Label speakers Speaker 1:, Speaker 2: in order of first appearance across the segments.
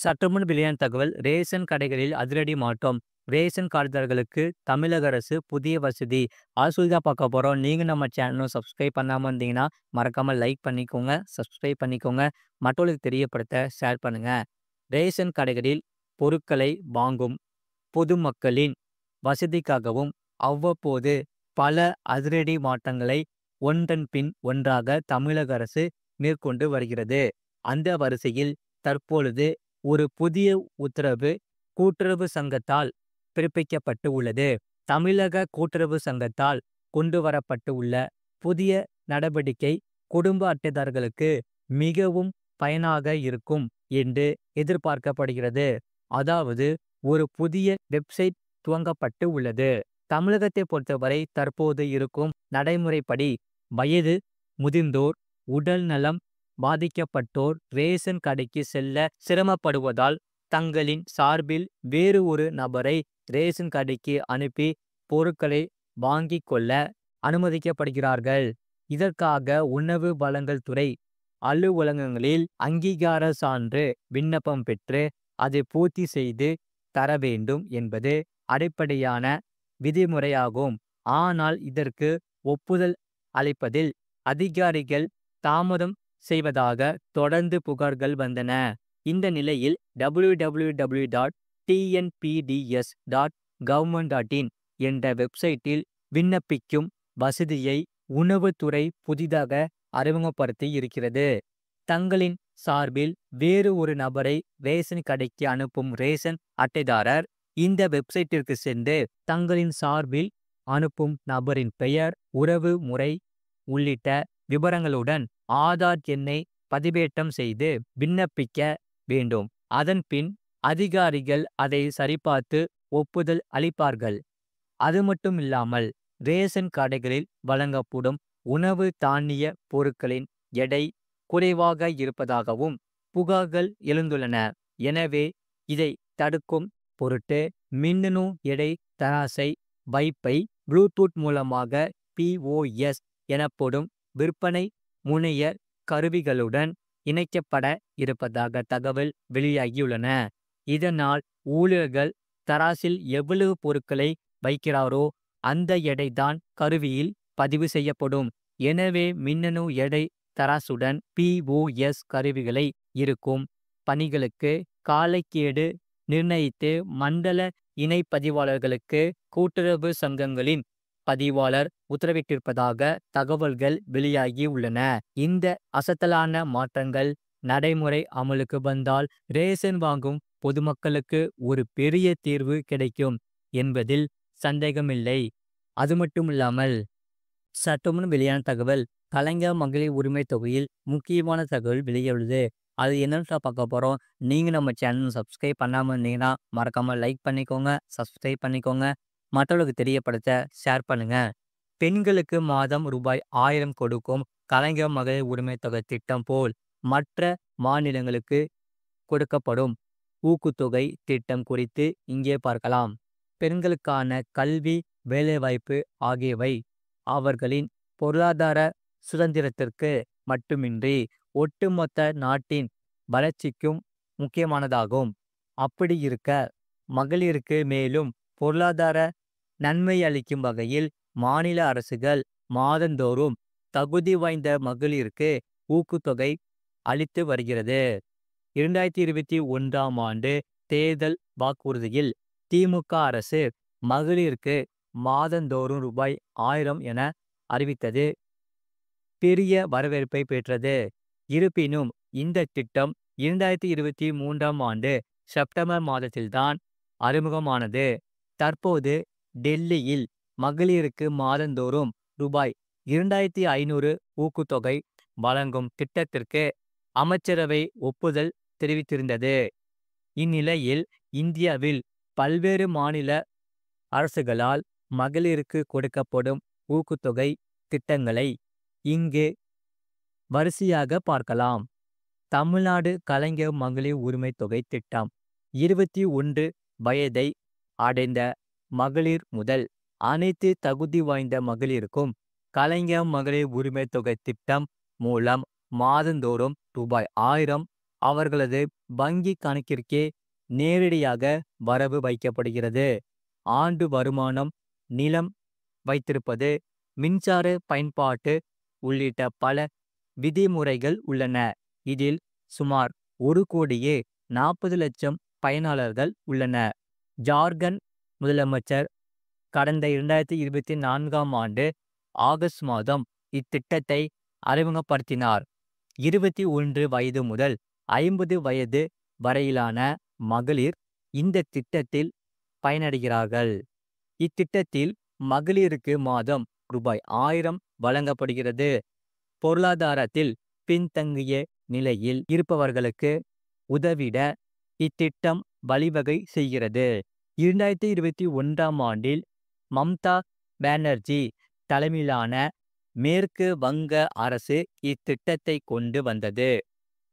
Speaker 1: சற்றுமுன் வெளியான தகவல் ரேஷன் கடைகளில் அதிரடி மாற்றம். ரேஷன் கார்டுதாரர்களுக்கு தமிழக அரசு புதிய வசதி. தான் பார்க்க போறோம். நீங்க நம்ம சேனலும் சப்ஸ்கிரைப் பண்ணாம இருந்தீங்கன்னா மறக்காம லைக் பண்ணிக்கோங்க, சப்ஸ்கிரைப் பண்ணிக்கோங்க, மற்றவர்களுக்கு தெரியப்படுத்த ஷேர் பண்ணுங்க. ரேஷன் கடைகளில் பொருட்களை வாங்கும் பொதுமக்களின் வசதிக்காகவும் அவ்வப்போது பல அதிரடி மாற்றங்களை ஒன்றன் பின் ஒன்றாக தமிழக அரசு மேற்கொண்டு வருகிறது. அந்த வரிசையில் தற்பொழுது ஒரு புதிய உத்தரவு கூட்டுறவு சங்கத்தால் பிறப்பிக்கப்பட்டு உள்ளது. தமிழக கூட்டுறவு சங்கத்தால் கொண்டு வரப்பட்டு உள்ள புதிய நடவடிக்கை குடும்ப அட்டைதாரர்களுக்கு மிகவும் பயனாக இருக்கும் என்று எதிர்பார்க்கப்படுகிறது. அதாவது ஒரு புதிய வெப்சைட் துவங்கப்பட்டு உள்ளது. தமிழகத்தை பொறுத்தவரை தற்போது இருக்கும் நடைமுறைப்படி வயது முதிர்ந்தோர், உடல் நலம் பாதிக்கப்பட்டோர் ரேஷன் கடைக்கு செல்ல சிரமப்படுவதால் தங்களின் சார்பில் வேறு ஒரு நபரை ரேஷன் கடைக்கு அனுப்பி பொருட்களை வாங்கிக் கொள்ள அனுமதிக்கப்படுகிறார்கள். இதற்காக உணவு வழங்கல் துறை அலுவலகங்களில் அங்கீகார சான்று விண்ணப்பம் பெற்று அதை பூர்த்தி செய்து தர வேண்டும் என்பது அடிப்படையான விதிமுறையாகும். ஆனால் இதற்கு ஒப்புதல் அளிப்பதில் அதிகாரிகள் தாமதம் செய்வதாக தொடர்ந்து புகார்கள் வந்தன. இந்த நிலையில் www.tnpds.government.in என்ற வெப்சைட்டில் விண்ணப்பிக்கும் வசதியை உணவுத்துறை புதிதாக அறிமுகப்படுத்தி இருக்கிறது. தங்களின் சார்பில் வேறு ஒரு நபரை ரேஷன் கடைக்கு அனுப்பும் ரேஷன் அட்டைதாரர் இந்த வெப்சைட்டிற்கு சென்று தங்களின் சார்பில் அனுப்பும் நபரின் பெயர், உறவு முறை உள்ளிட்ட விவரங்களுடன் ஆதார் எண்ணை பதிவேற்றம் செய்து விண்ணப்பிக்க வேண்டும். அதன் பின் அதிகாரிகள் அதை சரிபார்த்து ஒப்புதல் அளிப்பார்கள். அது மட்டும் இல்லாமல் ரேஷன் கடைகளில் வழங்கப்படும் உணவு தானிய பொருட்களின் எடை குறைவாக இருப்பதாகவும் புகார்கள் எழுந்துள்ளன. எனவே இதை தடுக்கும் பொருட்டு மின்னணு எடை தராசை வைப்பை ப்ளூடூத் மூலமாக POS எனப்படும் விற்பனை முனைய கருவிகளுடன் இணைக்கப்பட இருப்பதாக தகவல் வெளியாகியுள்ளன. இதனால் ஊழியர்கள் தராசில் எவ்வளவு பொருட்களை வைக்கிறாரோ அந்த எடைதான் கருவியில் பதிவு செய்யப்படும். எனவே மின்னணு எடை தராசுடன் POS கருவிகளை இருக்கும் பணிகளுக்கு காலக்கெடு நிர்ணயித்து மண்டல இணை பதிவாளர்களுக்கு கூட்டுறவு சங்கங்களின் பதிவாளர் உத்தரவிட்டிருப்பதாக தகவல்கள் வெளியாகி உள்ளன. இந்த அசத்தலான மாற்றங்கள் நடைமுறை அமலுக்கு வந்தால் ரேஷன் வாங்கும் பொதுமக்களுக்கு ஒரு பெரிய தீர்வு கிடைக்கும் என்பதில் சந்தேகமில்லை. அது மட்டுமில்லாமல் சற்றுமுன் வெளியான தகவல் கலைஞர் மகளிர் உரிமை தொகையில் முக்கியமான தகவல் வெளியுள்ளது. அது என்னன்னு பார்க்க போறோம். நீங்க நம்ம சேனல் சப்ஸ்கிரைப் பண்ணாம இருந்தீங்கன்னா மறக்காம லைக் பண்ணிக்கோங்க, சப்ஸ்கிரைப் பண்ணிக்கோங்க, மற்றவர்களுக்கு தெரியப்படுத்த ஷேர் பண்ணுங்க. பெண்களுக்கு மாதம் ரூபாய் 1000 கொடுக்கும் கலைஞர் மகளிர் உரிமை தொகை திட்டம் போல் மற்ற மாநிலங்களுக்கு கொடுக்கப்படும் ஊக்குத்தொகை திட்டம் குறித்து இங்கே பார்க்கலாம். பெண்களுக்கான கல்வி, வேலைவாய்ப்பு ஆகியவை அவர்களின் பொருளாதார சுதந்திரத்திற்கு மட்டுமின்றி ஒட்டுமொத்த நாட்டின் வளர்ச்சிக்கும் முக்கியமானதாகும். அப்படி இருக்க மகளிருக்கு மேலும் பொருளாதார நன்மை அளிக்கும் வகையில் மாநில அரசுகள் மாதந்தோறும் தகுதி வாய்ந்த மகளிருக்கு ஊக்குத்தொகை அளித்து வருகிறது. 2021ஆம் ஆண்டு தேர்தல் வாக்குறுதியில் திமுக அரசு மகளிருக்கு மாதந்தோறும் ரூபாய் 1000 என அறிவித்தது பெரிய வரவேற்பை பெற்றது. இருப்பினும் இந்த திட்டம் 2023ஆம் ஆண்டு செப்டம்பர் மாதத்தில்தான் அறிமுகமானது. தற்போது டெல்லியில் மகளிருக்கு மாதந்தோறும் ரூபாய் 2500 ஊக்குத்தொகை வழங்கும் திட்டத்திற்கு அமைச்சரவை ஒப்புதல் தெரிவித்திருந்தது. இந்நிலையில் இந்தியாவில் பல்வேறு மாநில அரசுகளால் மகளிருக்கு கொடுக்கப்படும் ஊக்குத்தொகை திட்டங்களை இங்கு வரிசையாக பார்க்கலாம். தமிழ்நாடு கலைஞர் மகளிர் உரிமை தொகை திட்டம் 21 வயதை அடைந்த மகளிர் முதல் அனைத்து தகுதி வாய்ந்த மகளிருக்கும் கலைஞர் மகளிர் உரிமை தொகை திட்டம் மூலம் மாதந்தோறும் ரூபாய் 1000 அவர்களது வங்கி கணக்கிற்கே நேரடியாக வரவு வைக்கப்படுகிறது. ஆண்டு வருமானம், நிலம் வைத்திருப்பது, மின்சார பயன்பாட்டு உள்ளிட்ட பல விதிமுறைகள் உள்ளன. இதில் சுமார் 1,40,00,000 பயனாளர்கள் உள்ளனர். ஜார்க்கண்ட் முதலமைச்சர் கடந்த 2024ஆம் ஆண்டு ஆகஸ்ட் மாதம் இத்திட்டத்தை அறிமுகப்படுத்தினார். 21 வயது முதல் 50 வயது வரையிலான மகளிர் இந்த திட்டத்தில் பயனடைகிறார்கள். இத்திட்டத்தில் மகளிருக்கு மாதம் ரூபாய் 1000 வழங்கப்படுகிறது. பொருளாதாரத்தில் பின்தங்கிய நிலையில் இருப்பவர்களுக்கு உதவிட இத்திட்டம் வழிவகை செய்கிறது. 2021ஆம் ஆண்டில் மம்தா பானர்ஜி தலைமையிலான மேற்கு வங்க அரசு இத்திட்டத்தை கொண்டு வந்தது.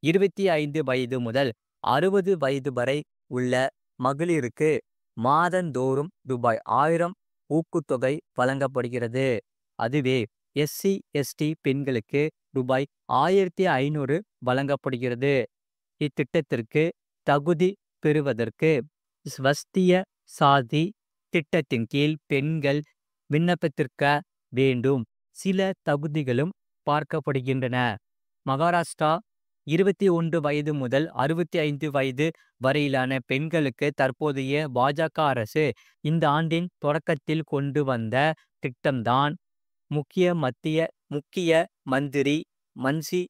Speaker 1: 25 வயது முதல் 60 வயது வரை உள்ள மகளிருக்கு மாதந்தோறும் ரூபாய் 1000 ஊக்குத்தொகை வழங்கப்படுகிறது. அதுவே எஸ்சி, எஸ்டி பெண்களுக்கு ரூபாய் 1500 வழங்கப்படுகிறது. இத்திட்டத்திற்கு தகுதி பெறுவதற்கு ஸ்வஸ்திய சாதி திட்டத்தின் கீழ் பெண்கள் விண்ணப்பித்திருக்க வேண்டும். சில தகுதிகளும் பார்க்கப்படுகின்றன. மகாராஷ்டிரா 21 வயது முதல் 65 வயது வரையிலான பெண்களுக்கு தற்போதைய பாஜக அரசு இந்த ஆண்டின் தொடக்கத்தில் கொண்டு வந்த திட்டம்தான் முக்கிய மந்திரி மன்சி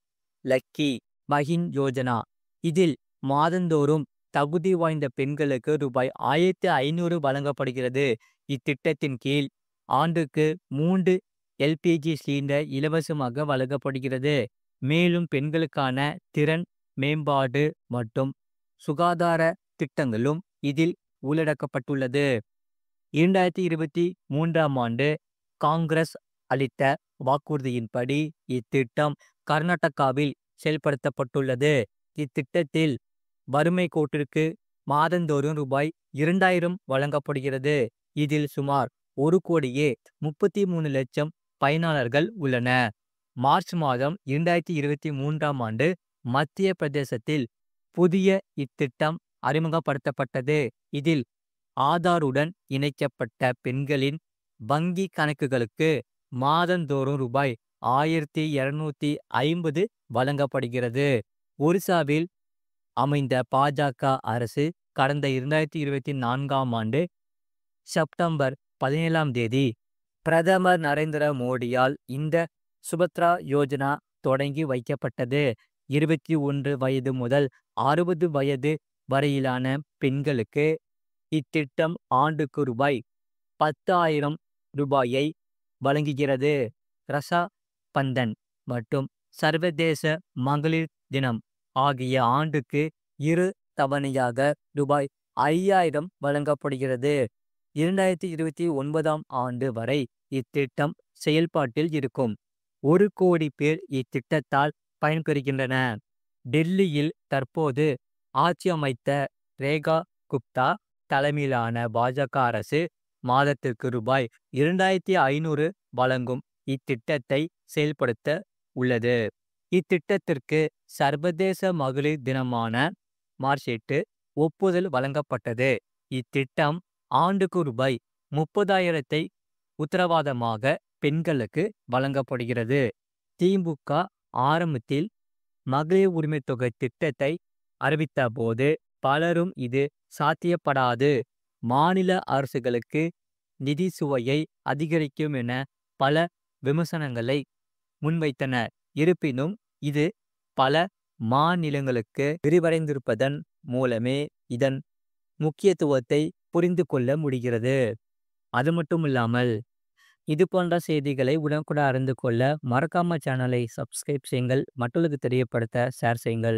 Speaker 1: லக்கி பஹின் யோஜனா. இதில் மாதந்தோறும் தகுதி வாய்ந்த பெண்களுக்கு ரூபாய் 1500 வழங்கப்படுகிறது. இத்திட்டத்தின் கீழ் ஆண்டுக்கு 3 எல்பிஜி சிலிண்டர் இலவசமாக வழங்கப்படுகிறது. மேலும் பெண்களுக்கான திறன் மேம்பாடு மற்றும் சுகாதார திட்டங்களும் இதில் உள்ளடக்கப்பட்டுள்ளது. 2023ஆம் ஆண்டு காங்கிரஸ் அளித்த வாக்குறுதியின்படி இத்திட்டம் கர்நாடகாவில் செயல்படுத்தப்பட்டுள்ளது. இத்திட்டத்தில் வறுமை கோட்டிற்கு மாதந்தோறும் ரூபாய் 2000 வழங்கப்படுகிறது. இதில் சுமார் 1,33,00,000 பயனாளர்கள் உள்ளனர். மார்ச் மாதம் 2023ஆம் ஆண்டு மத்திய பிரதேசத்தில் புதிய இத்திட்டம் அறிமுகப்படுத்தப்பட்டது. இதில் ஆதாருடன் இணைக்கப்பட்ட பெண்களின் வங்கி கணக்குகளுக்கு மாதந்தோறும் ரூபாய் 1250 வழங்கப்படுகிறது. ஒரிசாவில் அமைந்த பாஜக அரசு கடந்த 2024ஆம் ஆண்டு செப்டம்பர் 17ஆம் தேதி பிரதமர் நரேந்திர மோடியால் இந்த சுபத்ரா யோஜனா தொடங்கி வைக்கப்பட்டது. 21 வயது முதல் 60 வயது வரையிலான பெண்களுக்கு இத்திட்டம் ஆண்டுக்கு ரூபாய் 10,000 ரூபாயை வழங்குகிறது. ரஷா பந்தன் மற்றும் சர்வதேச மகளிர் தினம் ஆகிய ஆண்டுக்கு 2 தவணையாக ரூபாய் 5,000 வழங்கப்படுகிறது. 2029ஆம் ஆண்டு வரை இத்திட்டம் செயல்பாட்டில் இருக்கும். 1 கோடி பேர் இத்திட்டத்தால் பயன்பெறுகின்றனர். டெல்லியில் தற்போது ஆட்சி அமைத்த ரேகா குப்தா தலைமையிலான பாஜக அரசு மாதத்திற்கு ரூபாய் 2500 வழங்கும் இத்திட்டத்தை செயல்படுத்த உள்ளது. இத்திட்டத்திற்கு சர்வதேச மகளிர் தினமான மார்ச் 8 ஒப்புதல் வழங்கப்பட்டது. இத்திட்டம் ஆண்டுக்கு ரூபாய் 30,000 உத்தரவாதமாக பெண்களுக்கு வழங்கப்படுகிறது. திமுக ஆரம்பத்தில் மகளிர் உரிமை தொகை திட்டத்தை அறிவித்த போது பலரும் இது சாத்தியப்படாது, மாநில அரசுகளுக்கு நிதி சுமையை அதிகரிக்கும் என பல விமர்சனங்களை முன்வைத்தனர். இருப்பினும் இது பல மாநிலங்களுக்கு விரிவடைந்திருப்பதன் மூலமே இதன் முக்கியத்துவத்தை புரிந்து கொள்ள முடிகிறது. அது மட்டும் இல்லாமல் இது போன்ற செய்திகளை உடனுக்குடன் அறிந்து கொள்ள மறக்காம சேனலை சப்ஸ்கிரைப் செய்யுங்கள். மற்றவர்களுக்கு தெரியப்படுத்த ஷேர் செய்யுங்கள்.